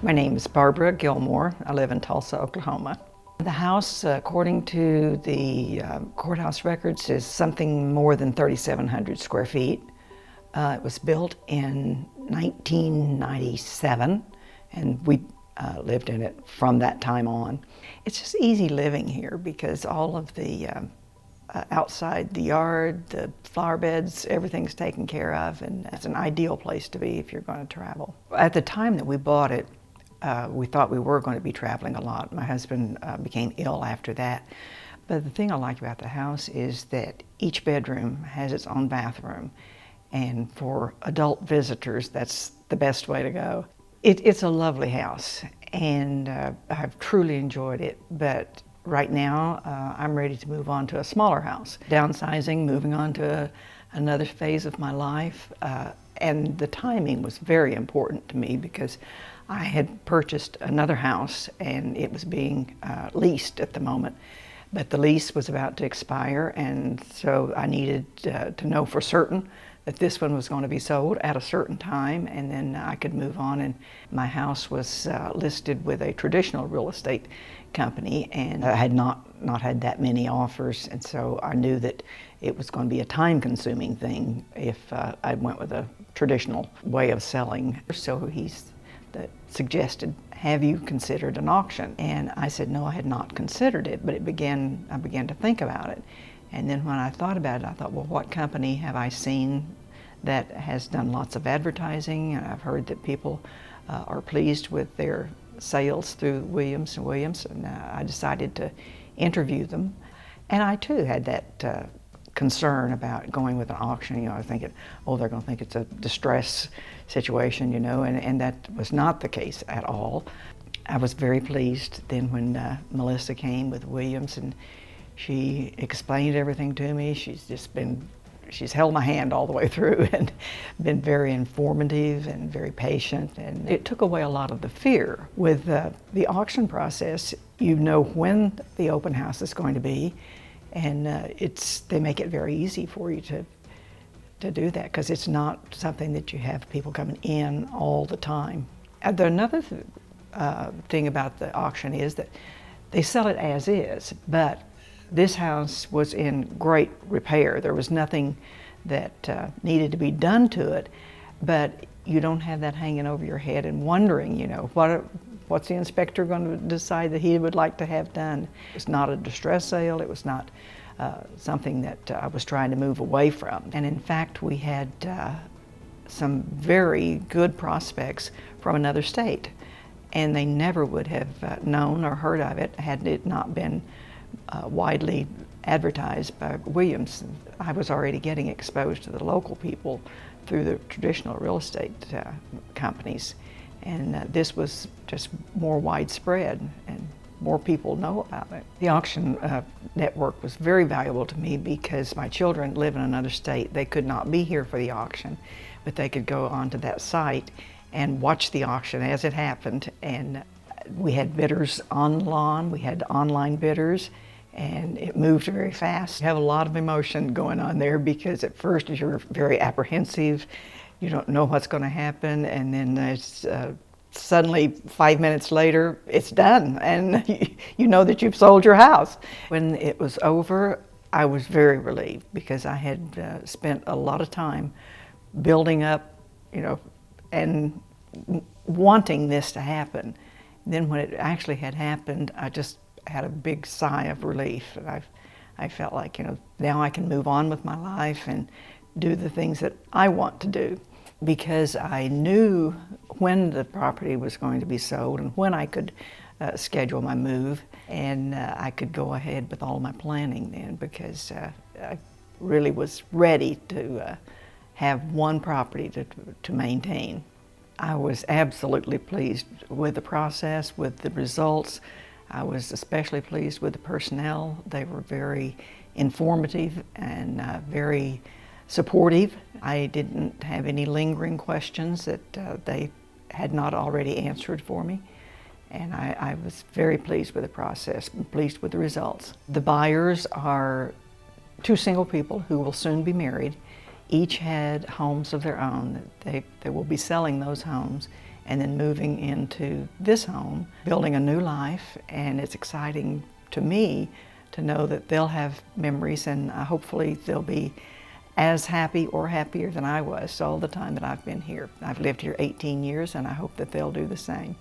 My name is Barbara Gilmore. I live in Tulsa, Oklahoma. The house, according to the courthouse records, is something more than 3,700 square feet. It was built in 1997, and we lived in it from that time on. It's just easy living here because all of the outside the yard, the flower beds, everything's taken care of, and it's an ideal place to be if you're going to travel. At the time that we bought it, we thought we were going to be traveling a lot. My husband became ill after that. But the thing I like about the house is that each bedroom has its own bathroom. And for adult visitors, that's the best way to go. It's a lovely house, and I've truly enjoyed it. But right now, I'm ready to move on to a smaller house. Downsizing, moving on to another phase of my life. And the timing was very important to me because I had purchased another house and it was being leased at the moment. But the lease was about to expire, and so I needed to know for certain that this one was going to be sold at a certain time, and then I could move on. And my house was listed with a traditional real estate company, and I had not had that many offers, and so I knew that it was going to be a time-consuming thing if I went with a traditional way of selling. So he's suggested, have you considered an auction? And I said, no, I had not considered it, but I began to think about it. And then when I thought about it, I thought, well, what company have I seen that has done lots of advertising? And I've heard that people are pleased with their sales through Williams & Williams, and I decided to interview them. And I too had that concern about going with an auction. You know, I was thinking, oh, they're going to think it's a distress situation, you know, and that was not the case at all. I was very pleased then when Melissa came with Williams, and she explained everything to me. She's held my hand all the way through and been very informative and very patient, and it took away a lot of the fear. With the auction process, you know when the open house is going to be, and they make it very easy for you to do that because it's not something that you have people coming in all the time. Another thing about the auction is that they sell it as is, but this house was in great repair. There was nothing that needed to be done to it, but you don't have that hanging over your head and wondering, you know, what's the inspector going to decide that he would like to have done? It's not a distress sale. It was not something that I was trying to move away from. And in fact, we had some very good prospects from another state, and they never would have known or heard of it had it not been widely advertised by Williams. I was already getting exposed to the local people through the traditional real estate companies, and this was just more widespread and more people know about it. The auction network was very valuable to me because my children live in another state. They could not be here for the auction, but they could go onto that site and watch the auction as it happened. And we had bidders online, we had online bidders, and it moved very fast. You have a lot of emotion going on there because at first you're very apprehensive, you don't know what's going to happen, and then it's suddenly 5 minutes later it's done and you know that you've sold your house. When it was over, I was very relieved because I had spent a lot of time building up, you know, and wanting this to happen. Then when it actually had happened, I just had a big sigh of relief. And I felt like, you know, now I can move on with my life and do the things that I want to do, because I knew when the property was going to be sold and when I could schedule my move, and I could go ahead with all my planning then, because I really was ready to have one property to maintain. I was absolutely pleased with the process, with the results. I was especially pleased with the personnel. They were very informative and very supportive. I didn't have any lingering questions that they had not already answered for me. And I was very pleased with the process and pleased with the results. The buyers are two single people who will soon be married. Each had homes of their own. They will be selling those homes, and then moving into this home, building a new life, and it's exciting to me to know that they'll have memories, and hopefully they'll be as happy or happier than I was all the time that I've been here. I've lived here 18 years, and I hope that they'll do the same.